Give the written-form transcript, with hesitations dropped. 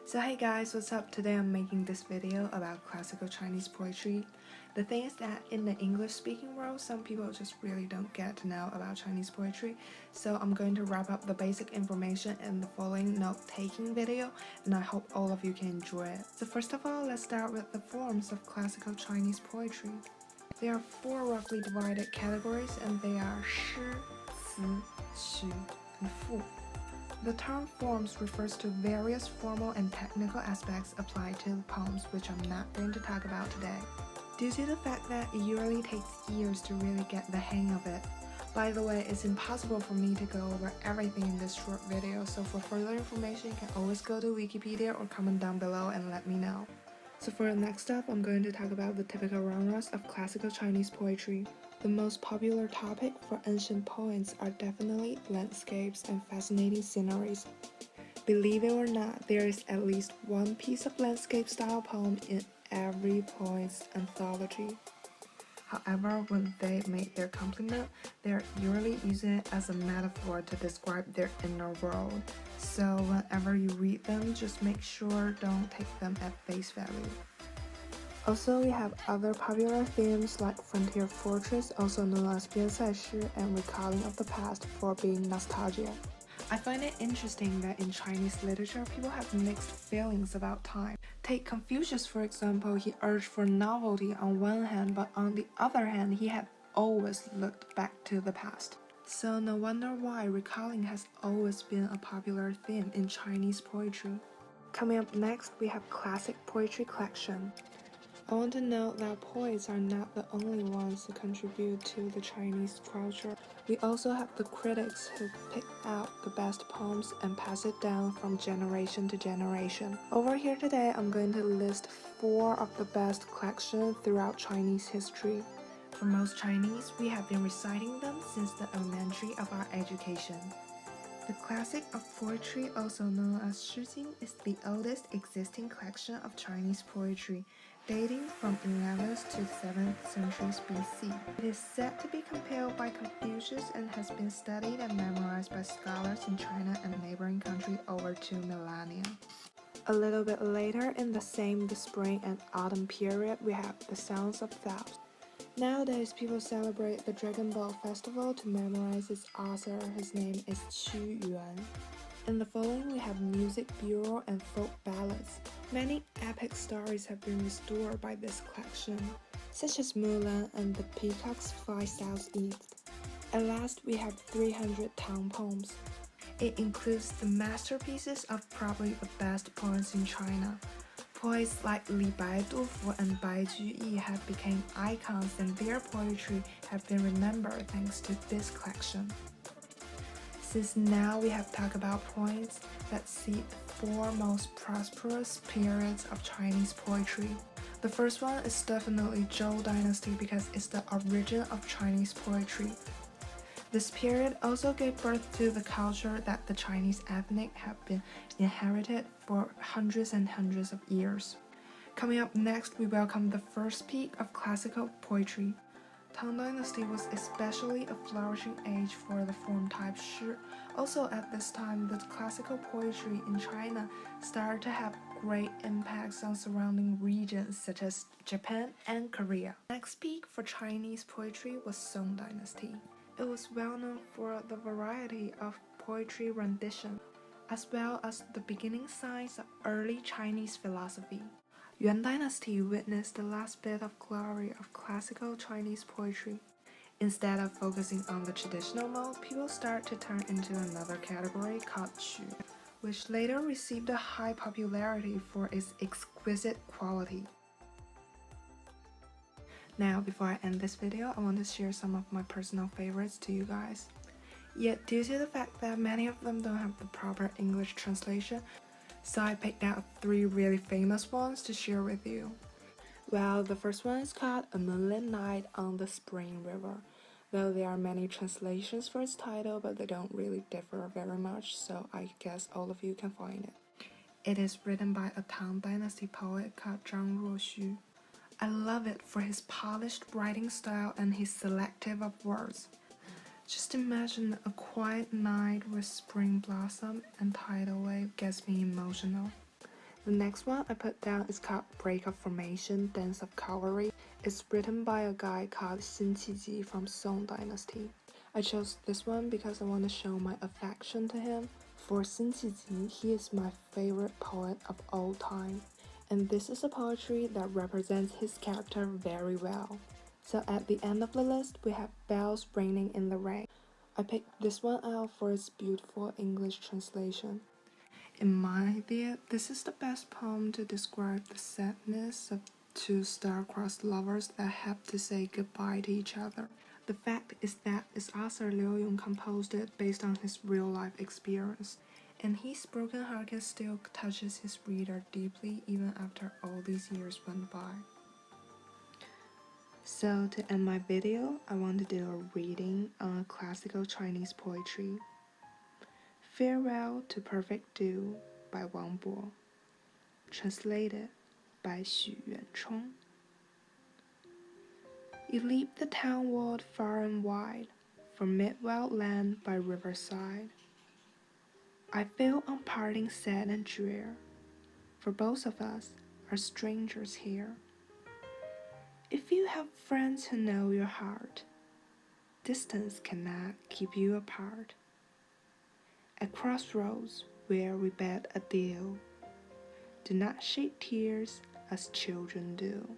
So hey guys, what's up? Today I'm making this video about classical Chinese poetry. The thing is that in the English speaking world, some people just really don't get to know about Chinese poetry. So I'm going to wrap up the basic information in the following note-taking video, and I hope all of you can enjoy it. So first of all, let's start with the forms of classical Chinese poetry. There are four roughly divided categories, and they are 诗, 词, 曲, and 赋. The term forms refers to various formal and technical aspects applied to poems, which I'm not going to talk about today, due to the fact that it usually takes years to really get the hang of it. By the way, it's impossible for me to go over everything in this short video, so for further information you can always go to Wikipedia or comment down below and let me know. So for the next step, I'm going to talk about the typical genres of classical Chinese poetry. The most popular topic for ancient poets are definitely landscapes and fascinating sceneries. Believe it or not, there is at least one piece of landscape-style poem in every poet's anthology. However, when they make their compliment, they're usually using it as a metaphor to describe their inner world. So whenever you read them, just make sure don't take them at face value. Also, we have other popular themes like frontier fortress, also known as 边塞诗, and recalling of the past for being nostalgia. I find it interesting that in Chinese literature, people have mixed feelings about time. Take Confucius, for example, he urged for novelty on one hand, but on the other hand, he had always looked back to the past. So no wonder why recalling has always been a popular theme in Chinese poetry. Coming up next, we have classic poetry collection. I want to note that poets are not the only ones who contribute to the Chinese culture. We also have the critics who pick out the best poems and pass it down from generation to generation. Over here today, I'm going to list 4 of the best collections throughout Chinese history. For most Chinese, we have been reciting them since the elementary of our education. The classic of poetry, also known as 诗经, is the oldest existing collection of Chinese poetry, dating from 11th to 7th centuries BC. It is said to be compiled by Confucius and has been studied and memorized by scholars in China and neighboring countries over 2 millennia. A little bit later in the spring and autumn period, we have the Sounds of Thoughts. Nowadays, people celebrate the Dragon Ball Festival to memorize its author. His name is Yuan. In the following, we have Music Bureau and Folk Ballads. Many epic stories have been restored by this collection, such as Mulan and the Peacock's Fly Southeast. At last, we have 300 town poems. It includes the masterpieces of probably the best poets in China. Poets like Li Baidufu and Bai Juyi have become icons, and their poetry have been remembered thanks to this collection. Since now we have talked about poets, let's see the 4 most prosperous periods of Chinese poetry. The first one is definitely Zhou Dynasty because it's the origin of Chinese poetry. This period also gave birth to the culture that the Chinese ethnic have been inherited for hundreds and hundreds of years. Coming up next, we welcome the first peak of classical poetry. Tang Dynasty was especially a flourishing age for the form type 诗. Also at this time, the classical poetry in China started to have great impacts on surrounding regions such as Japan and Korea. Next peak for Chinese poetry was Song Dynasty. It was well known for the variety of poetry rendition, as well as the beginning signs of early Chinese philosophy. Yuan Dynasty witnessed the last bit of glory of classical Chinese poetry. Instead of focusing on the traditional mode, people start to turn into another category called Qu, which later received a high popularity for its exquisite quality. Now, before I end this video, I want to share some of my personal favorites to you guys. Yet, due to the fact that many of them don't have the proper English translation, so I picked out 3 really famous ones to share with you. Well, the first one is called A Moonlit Night on the Spring River. Though there are many translations for its title, but they don't really differ very much, so I guess all of you can find it. It is written by a Tang Dynasty poet called Zhang Ruoxu. I love it for his polished writing style and his selective of words. Just imagine a quiet night with spring blossom and tidal wave gets me emotional. The next one I put down is called Breakup Formation, Dance of Cavalry. It's written by a guy called Xin Qiji from Song Dynasty. I chose this one because I want to show my affection to him. For Xin Qiji, he is my favorite poet of all time, and this is a poetry that represents his character very well. So at the end of the list, we have Bells Ringing in the Rain. I picked this one out for its beautiful English translation. In my view, this is the best poem to describe the sadness of two star-crossed lovers that have to say goodbye to each other. The fact is that it's Arthur Liu Yun composed it based on his real-life experience, and his broken heart can still touches his reader deeply even after all these years went by. So to end my video, I want to do a reading on classical Chinese poetry. Farewell to Perfect Dew by Wang Bo. Translated by Xu Yuanchong. You leap the town walled far and wide, from mid-wild land by riverside. I feel on parting sad and drear, for both of us are strangers here. If you have friends who know your heart, distance cannot keep you apart. At crossroads where we bid adieu, do not shed tears as children do.